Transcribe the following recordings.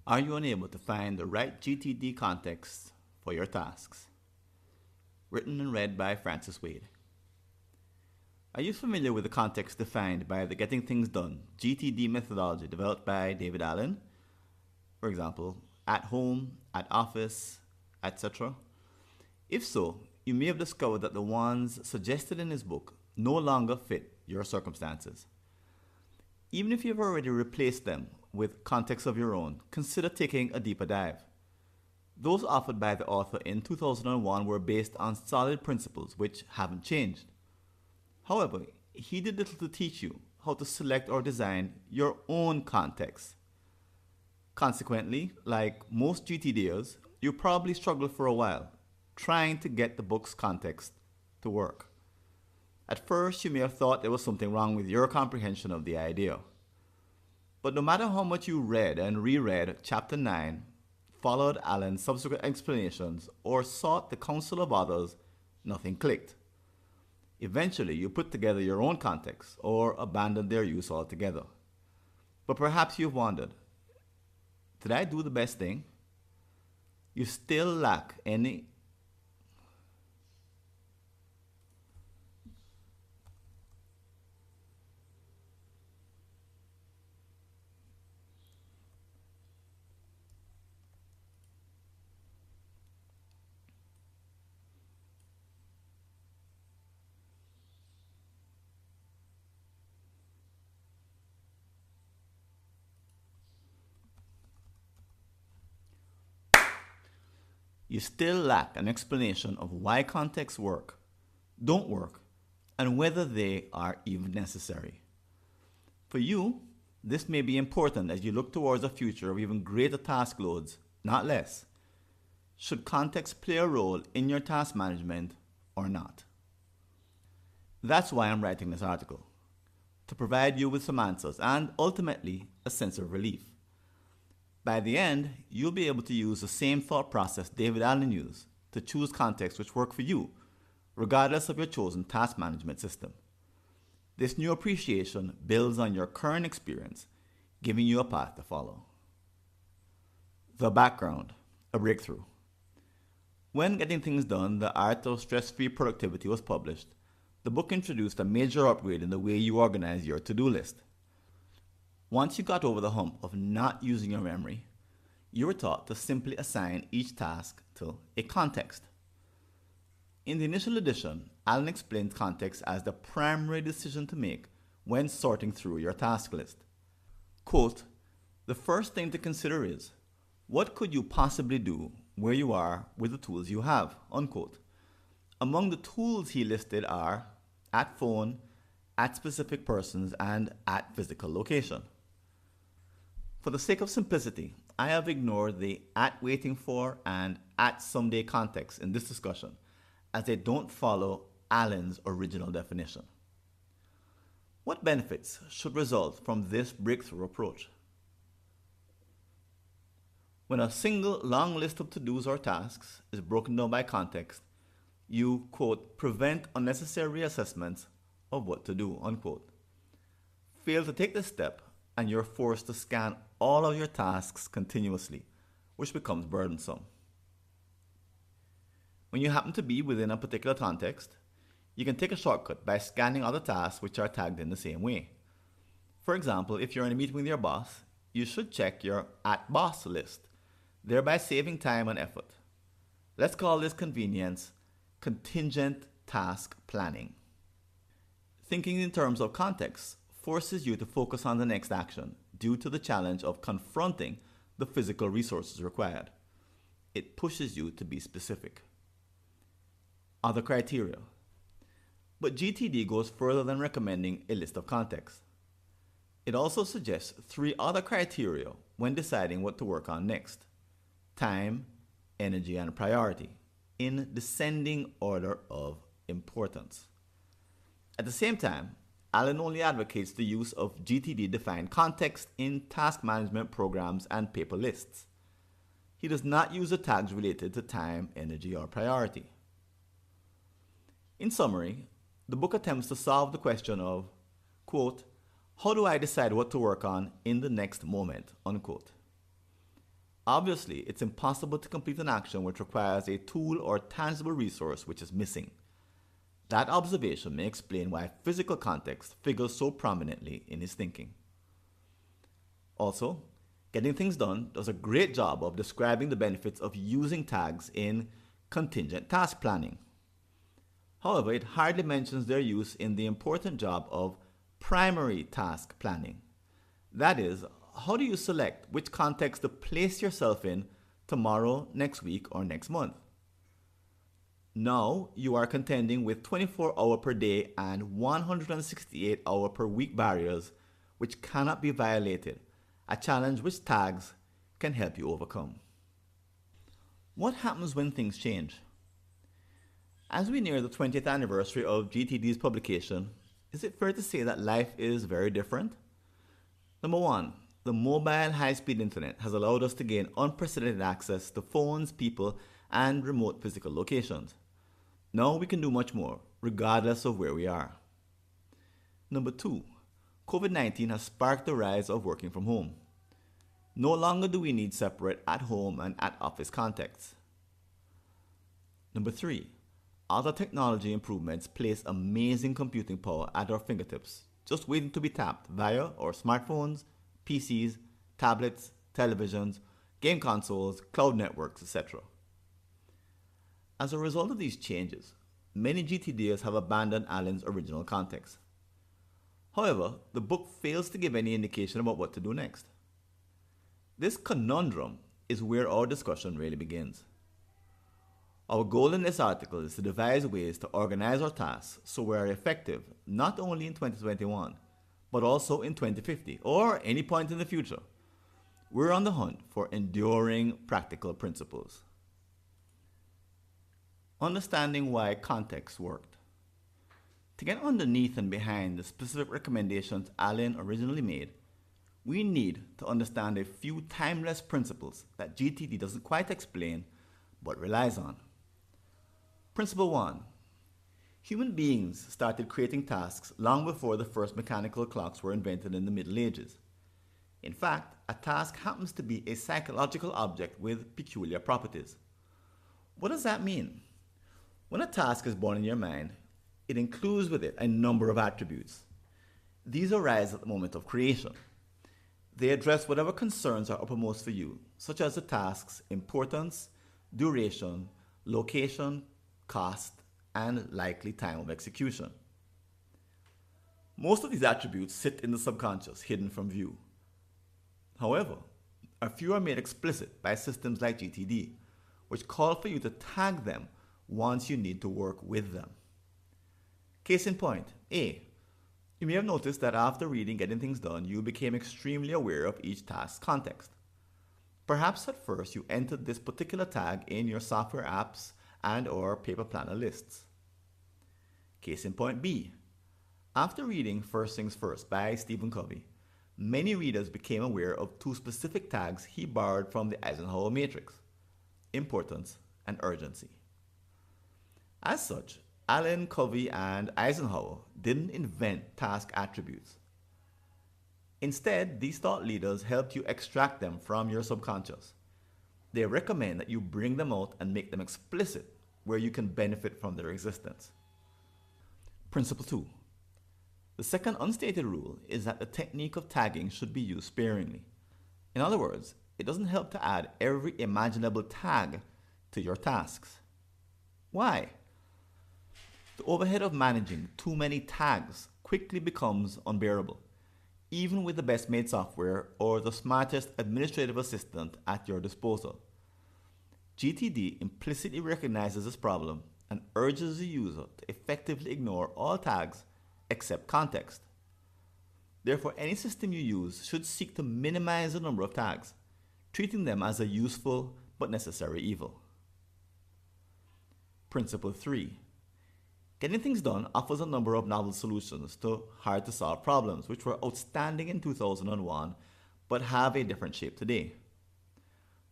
Are you unable to find the right GTD context for your tasks? Written and read by Francis Wade. Are you familiar with the context defined by the Getting Things Done GTD methodology developed by David Allen? For example, at home, at office, etc. If so, you may have discovered that the ones suggested in his book no longer fit your circumstances. Even if you've already replaced them with context of your own, consider taking a deeper dive. Those offered by the author in 2001 were based on solid principles which haven't changed. However, he did little to teach you how to select or design your own context. Consequently, like most GTD'ers, you probably struggled for a while trying to get the book's context to work. At first, you may have thought there was something wrong with your comprehension of the idea. But no matter how much you read and reread Chapter 9, followed Allen's subsequent explanations, or sought the counsel of others, nothing clicked. Eventually, you put together your own context or abandoned their use altogether. But perhaps you've wondered, did I do the best thing? You still lack any You still lack an explanation of why contexts work, don't work, and whether they are even necessary. For you, this may be important as you look towards a future of even greater task loads, not less. Should context play a role in your task management or not? That's why I'm writing this article, to provide you with some answers and ultimately a sense of relief. By the end, you'll be able to use the same thought process David Allen used to choose contexts which work for you, regardless of your chosen task management system. This new appreciation builds on your current experience, giving you a path to follow. The background, a breakthrough. When Getting Things Done, The Art of Stress-Free Productivity was published, the book introduced a major upgrade in the way you organize your to-do list. Once you got over the hump of not using your memory, you were taught to simply assign each task to a context. In the initial edition, Allen explained context as the primary decision to make when sorting through your task list. Quote, "The first thing to consider is, what could you possibly do where you are with the tools you have?" Unquote. Among the tools he listed are at phone, at specific persons, and at physical location. For the sake of simplicity, I have ignored the at waiting for and at someday context in this discussion, as they don't follow Allen's original definition. What benefits should result from this breakthrough approach? When a single long list of to-dos or tasks is broken down by context, you, quote, prevent unnecessary reassessments of what to do, unquote. Fail to take this step, and you're forced to scan all of your tasks continuously, which becomes burdensome. When you happen to be within a particular context, you can take a shortcut by scanning other tasks which are tagged in the same way. For example, if you're in a meeting with your boss, you should check your at boss list, thereby saving time and effort. Let's call this convenience contingent task planning. Thinking in terms of context forces you to focus on the next action due to the challenge of confronting the physical resources required. It pushes you to be specific. Other criteria. But GTD goes further than recommending a list of contexts. It also suggests 3 other criteria when deciding what to work on next: time, energy, and priority, in descending order of importance. At the same time, Allen only advocates the use of GTD-defined context in task management programs and paper lists. He does not use the tags related to time, energy, or priority. In summary, the book attempts to solve the question of, quote, how do I decide what to work on in the next moment, unquote. Obviously, it's impossible to complete an action which requires a tool or tangible resource which is missing. That observation may explain why physical context figures so prominently in his thinking. Also, Getting Things Done does a great job of describing the benefits of using tags in contingent task planning. However, it hardly mentions their use in the important job of primary task planning. That is, how do you select which context to place yourself in tomorrow, next week, or next month? Now you are contending with 24-hour per day and 168-hour per week barriers which cannot be violated, a challenge which tags can help you overcome. What happens when things change? As we near the 20th anniversary of GTD's publication, is it fair to say that life is very different? Number one, the mobile high-speed internet has allowed us to gain unprecedented access to phones, people, and remote physical locations. Now we can do much more, regardless of where we are. Number two, COVID-19 has sparked the rise of working from home. No longer do we need separate at-home and at-office contexts. Number three, other technology improvements place amazing computing power at our fingertips, just waiting to be tapped via our smartphones, PCs, tablets, televisions, game consoles, cloud networks, etc. As a result of these changes, many GTD'ers have abandoned Allen's original context. However, the book fails to give any indication about what to do next. This conundrum is where our discussion really begins. Our goal in this article is to devise ways to organize our tasks so we are effective not only in 2021, but also in 2050 or any point in the future. We're on the hunt for enduring practical principles. Understanding why context worked. To get underneath and behind the specific recommendations Allen originally made, we need to understand a few timeless principles that GTD doesn't quite explain but relies on. Principle 1. Human beings started creating tasks long before the first mechanical clocks were invented in the Middle Ages. In fact, a task happens to be a psychological object with peculiar properties. What does that mean? When a task is born in your mind, it includes with it a number of attributes. These arise at the moment of creation. They address whatever concerns are uppermost for you, such as the task's importance, duration, location, cost, and likely time of execution. Most of these attributes sit in the subconscious, hidden from view. However, a few are made explicit by systems like GTD, which call for you to tag them once you need to work with them. Case in point, A. You may have noticed that after reading Getting Things Done, you became extremely aware of each task's context. Perhaps at first you entered this particular tag in your software apps and or paper planner lists. Case in point B. After reading First Things First by Stephen Covey, many readers became aware of two specific tags he borrowed from the Eisenhower matrix: importance and urgency. As such, Allen, Covey, and Eisenhower didn't invent task attributes. Instead, these thought leaders helped you extract them from your subconscious. They recommend that you bring them out and make them explicit where you can benefit from their existence. Principle 2. The second unstated rule is that the technique of tagging should be used sparingly. In other words, it doesn't help to add every imaginable tag to your tasks. Why? The overhead of managing too many tags quickly becomes unbearable, even with the best made software or the smartest administrative assistant at your disposal. GTD implicitly recognizes this problem and urges the user to effectively ignore all tags except context. Therefore, any system you use should seek to minimize the number of tags, treating them as a useful but necessary evil. Principle 3. Getting Things Done offers a number of novel solutions to hard-to-solve problems which were outstanding in 2001 but have a different shape today.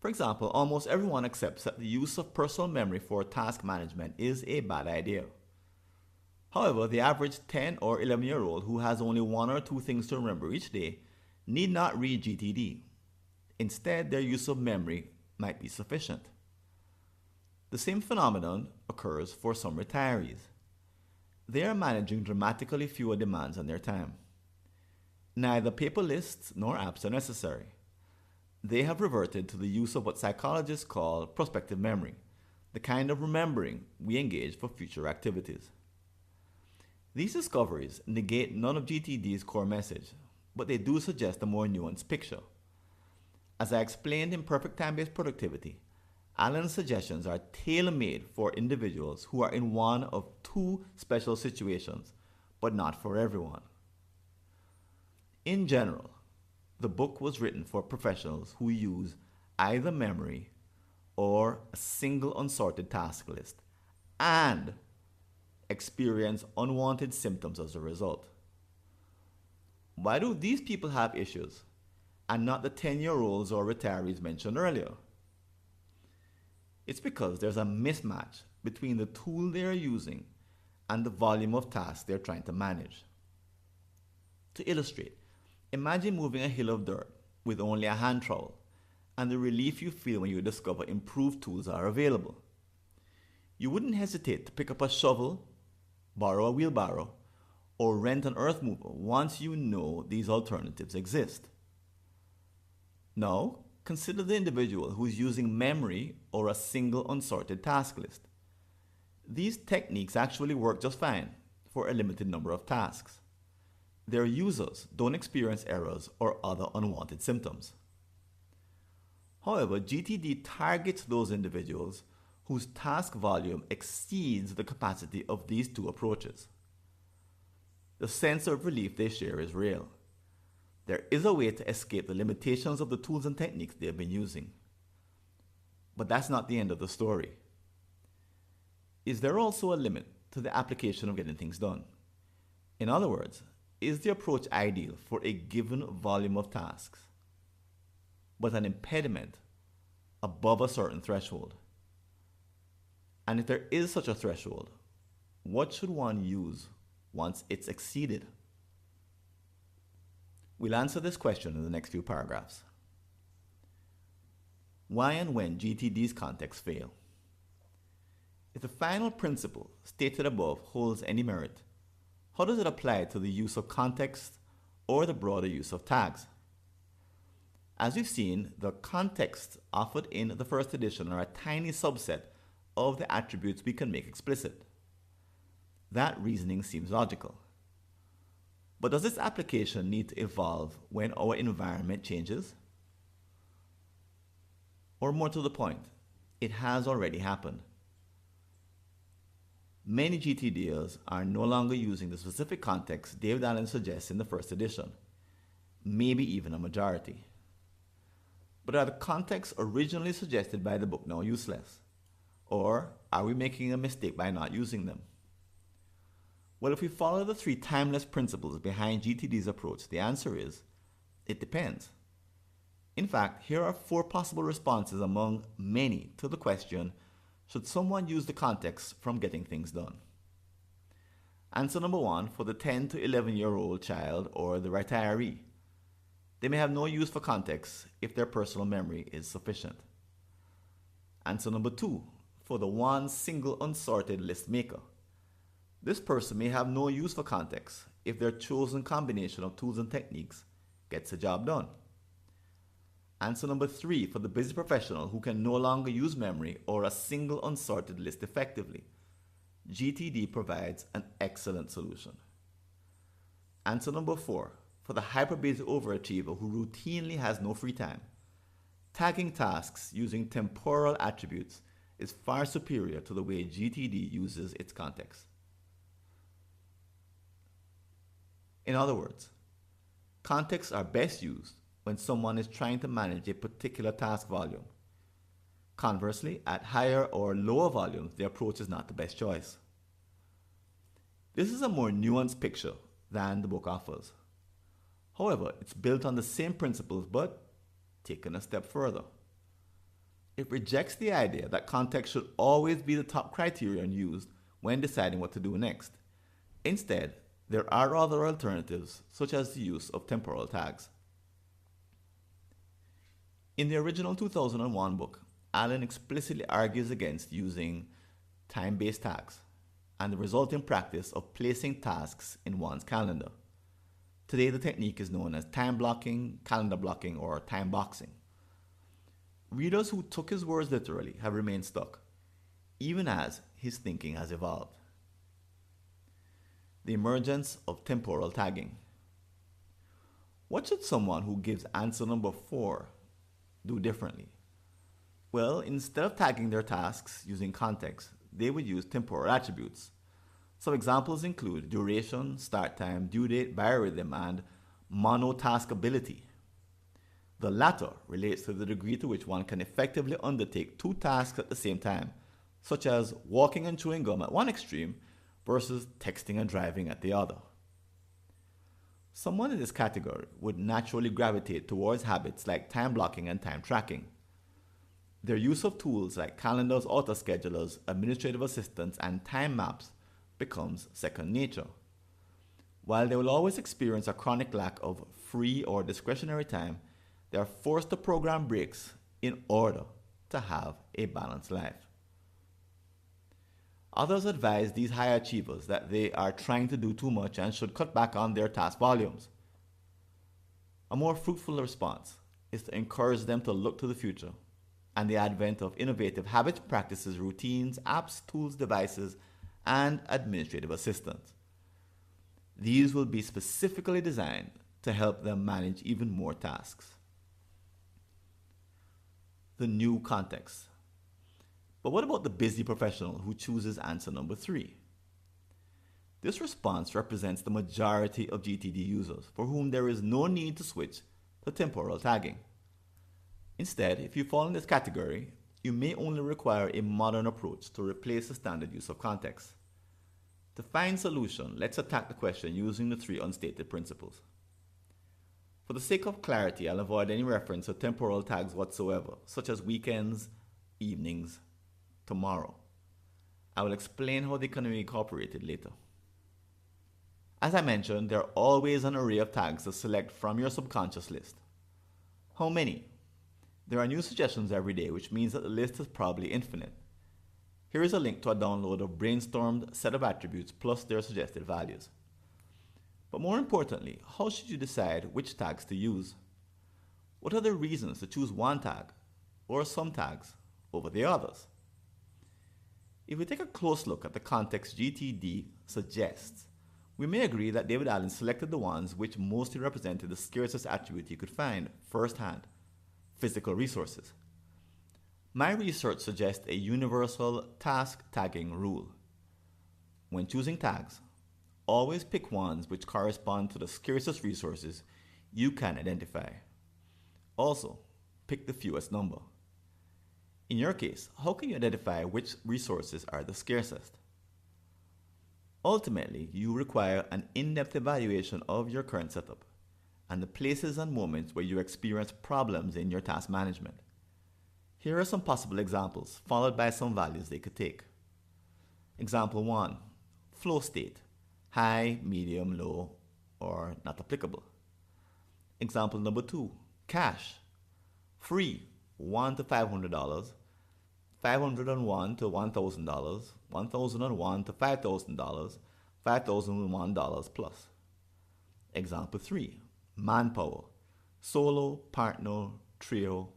For example, almost everyone accepts that the use of personal memory for task management is a bad idea. However, the average 10 or 11-year-old who has only one or two things to remember each day need not read GTD. Instead, their use of memory might be sufficient. The same phenomenon occurs for some retirees. They are managing dramatically fewer demands on their time. Neither paper lists nor apps are necessary. They have reverted to the use of what psychologists call prospective memory, the kind of remembering we engage for future activities. These discoveries negate none of GTD's core message, but they do suggest a more nuanced picture. As I explained in Perfect Time-Based Productivity, Allen's suggestions are tailor-made for individuals who are in one of two special situations, but not for everyone. In general, the book was written for professionals who use either memory or a single unsorted task list and experience unwanted symptoms as a result. Why do these people have issues and not the 10-year-olds or retirees mentioned earlier? It's because there's a mismatch between the tool they are using and the volume of tasks they're trying to manage. To illustrate, imagine moving a hill of dirt with only a hand trowel and the relief you feel when you discover improved tools are available. You wouldn't hesitate to pick up a shovel, borrow a wheelbarrow, or rent an earth mover once you know these alternatives exist. Now, consider the individual who is using memory or a single unsorted task list. These techniques actually work just fine for a limited number of tasks. Their users don't experience errors or other unwanted symptoms. However, GTD targets those individuals whose task volume exceeds the capacity of these two approaches. The sense of relief they share is real. There is a way to escape the limitations of the tools and techniques they have been using. But that's not the end of the story. Is there also a limit to the application of getting things done? In other words, is the approach ideal for a given volume of tasks, but an impediment above a certain threshold? And if there is such a threshold, what should one use once it's exceeded? We'll answer this question in the next few paragraphs. Why and when GTD's contexts fail? If the final principle stated above holds any merit, how does it apply to the use of context or the broader use of tags? As we've seen, the contexts offered in the first edition are a tiny subset of the attributes we can make explicit. That reasoning seems logical. But does this application need to evolve when our environment changes? Or more to the point, it has already happened. Many GTD'ers are no longer using the specific context David Allen suggests in the first edition, maybe even a majority. But are the contexts originally suggested by the book now useless? Or are we making a mistake by not using them? Well, if we follow the three timeless principles behind GTD's approach, the answer is, it depends. In fact, here are 4 possible responses among many to the question, should someone use the context from getting things done? Answer number 1 for the 10 to 11-year-old child or the retiree. They may have no use for context if their personal memory is sufficient. Answer number 2 for the one single unsorted list maker. This person may have no use for context if their chosen combination of tools and techniques gets the job done. Answer number 3 for the busy professional who can no longer use memory or a single unsorted list effectively. GTD provides an excellent solution. Answer number 4 for the hyper-busy overachiever who routinely has no free time. Tagging tasks using temporal attributes is far superior to the way GTD uses its context. In other words, contexts are best used when someone is trying to manage a particular task volume. Conversely, at higher or lower volumes, the approach is not the best choice. This is a more nuanced picture than the book offers. However, it's built on the same principles but taken a step further. It rejects the idea that context should always be the top criterion used when deciding what to do next. Instead, there are other alternatives, such as the use of temporal tags. In the original 2001 book, Allen explicitly argues against using time-based tags and the resulting practice of placing tasks in one's calendar. Today, the technique is known as time blocking, calendar blocking, or time boxing. Readers who took his words literally have remained stuck, even as his thinking has evolved. The emergence of temporal tagging. What should someone who gives answer number 4 do differently? Well, instead of tagging their tasks using context, they would use temporal attributes. Some examples include duration, start time, due date, biorhythm, and monotaskability. The latter relates to the degree to which one can effectively undertake 2 tasks at the same time, such as walking and chewing gum at one extreme versus texting and driving at the other. Someone in this category would naturally gravitate towards habits like time blocking and time tracking. Their use of tools like calendars, auto-schedulers, administrative assistants, and time maps becomes second nature. While they will always experience a chronic lack of free or discretionary time, they are forced to program breaks in order to have a balanced life. Others advise these high achievers that they are trying to do too much and should cut back on their task volumes. A more fruitful response is to encourage them to look to the future and the advent of innovative habits, practices, routines, apps, tools, devices, and administrative assistants. These will be specifically designed to help them manage even more tasks. The new context. But what about the busy professional who chooses answer number 3? This response represents the majority of GTD users for whom there is no need to switch to temporal tagging. Instead, if you fall in this category, you may only require a modern approach to replace the standard use of context. To find solution, let's attack the question using the 3 unstated principles. For the sake of clarity, I'll avoid any reference to temporal tags whatsoever, such as weekends, evenings, tomorrow. I will explain how they can be incorporated later. As I mentioned, there are always an array of tags to select from your subconscious list. How many? There are new suggestions every day, which means that the list is probably infinite. Here is a link to a download of brainstormed set of attributes plus their suggested values. But more importantly, how should you decide which tags to use? What are the reasons to choose one tag or some tags over the others? If we take a close look at the context GTD suggests, we may agree that David Allen selected the ones which mostly represented the scarcest attribute he could find firsthand: physical resources. My research suggests a universal task tagging rule. When choosing tags, always pick ones which correspond to the scarcest resources you can identify. Also, pick the fewest number. In your case, how can you identify which resources are the scarcest? Ultimately, you require an in-depth evaluation of your current setup and the places and moments where you experience problems in your task management. Here are some possible examples, followed by some values they could take. Example 1, flow state: high, medium, low, or not applicable. Example number 2, cash: free, $1 to $500, $501 to $1,000, $1,001 to $5,000, $5,001 plus. Example 3, manpower: solo, partner, trio,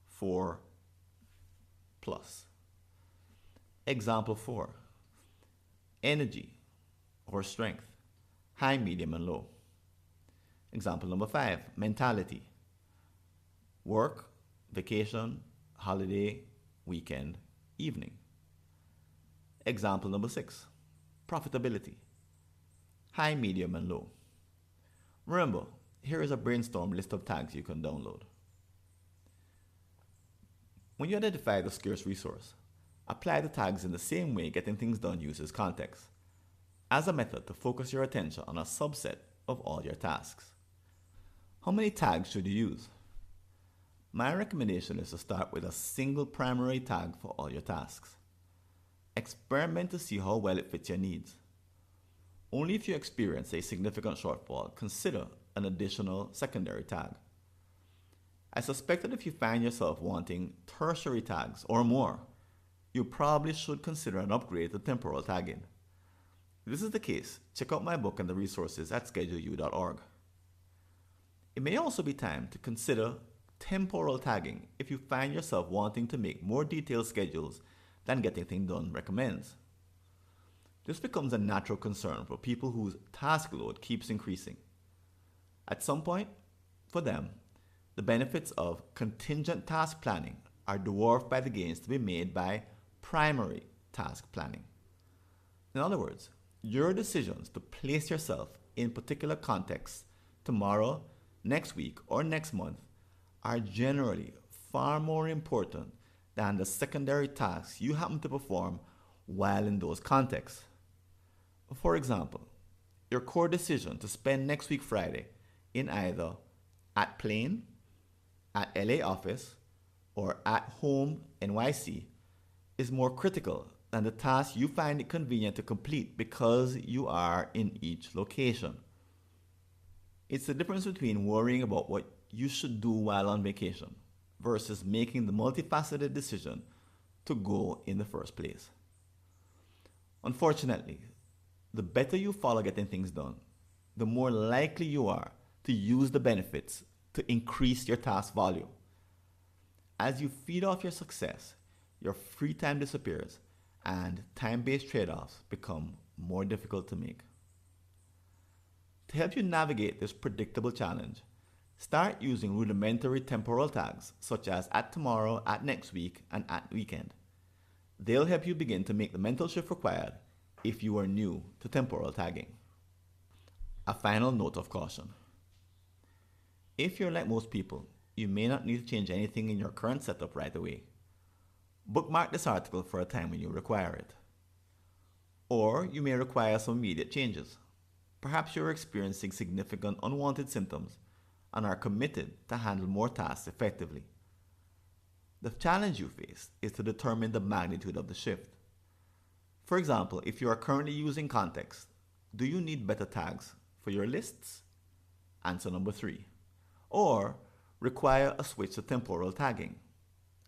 4 plus. Example 4, energy or strength: high, medium, and low. Example number 5, mentality: work, vacation, holiday, weekend, evening. Example number 6, profitability: high, medium, and low. Remember, here is a brainstorm list of tags you can download. When you identify the scarce resource, apply the tags in the same way getting things done uses context, as a method to focus your attention on a subset of all your tasks. How many tags should you use? My recommendation is to start with a single primary tag for all your tasks. Experiment to see how well it fits your needs. Only if you experience a significant shortfall, consider an additional secondary tag. I suspect that if you find yourself wanting tertiary tags or more, you probably should consider an upgrade to temporal tagging. If this is the case, check out my book and the resources at scheduleu.org. It may also be time to consider temporal tagging if you find yourself wanting to make more detailed schedules than Getting Things Done recommends. This becomes a natural concern for people whose task load keeps increasing. At some point, for them, the benefits of contingent task planning are dwarfed by the gains to be made by primary task planning. In other words, your decisions to place yourself in particular contexts tomorrow, next week, or next month are generally far more important than the secondary tasks you happen to perform while in those contexts. For example, your core decision to spend next week Friday in either at Plain, at LA office, or at home NYC is more critical than the task you find it convenient to complete because you are in each location. It's the difference between worrying about what you should do while on vacation versus making the multifaceted decision to go in the first place. Unfortunately, the better you follow getting things done, the more likely you are to use the benefits to increase your task volume. As you feed off your success, your free time disappears and time-based trade-offs become more difficult to make. To help you navigate this predictable challenge, start using rudimentary temporal tags such as at tomorrow, at next week, and at weekend. They'll help you begin to make the mental shift required if you are new to temporal tagging. A final note of caution. If you're like most people, you may not need to change anything in your current setup right away. Bookmark this article for a time when you require it. Or you may require some immediate changes. Perhaps you're experiencing significant unwanted symptoms and are committed to handle more tasks effectively. The challenge you face is to determine the magnitude of the shift. For example, if you are currently using context, do you need better tags for your lists? Answer number 3. Or require a switch to temporal tagging?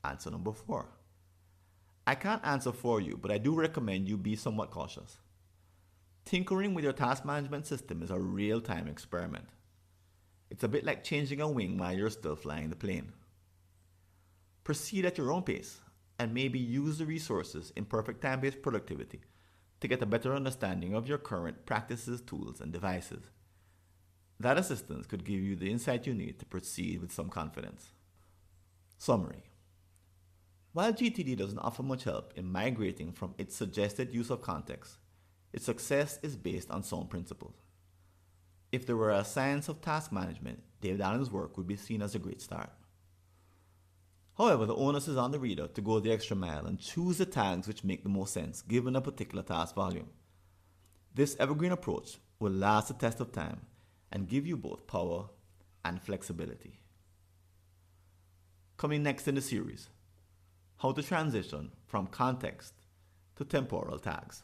Answer number 4. I can't answer for you, but I do recommend you be somewhat cautious. Tinkering with your task management system is a real-time experiment. It's a bit like changing a wing while you're still flying the plane. Proceed at your own pace and maybe use the resources in Perfect Time-Based Productivity to get a better understanding of your current practices, tools, and devices. That assistance could give you the insight you need to proceed with some confidence. Summary. While GTD doesn't offer much help in migrating from its suggested use of context, its success is based on sound principles. If there were a science of task management, David Allen's work would be seen as a great start. However, the onus is on the reader to go the extra mile and choose the tags which make the most sense given a particular task volume. This evergreen approach will last the test of time and give you both power and flexibility. Coming next in the series, how to transition from context to temporal tags.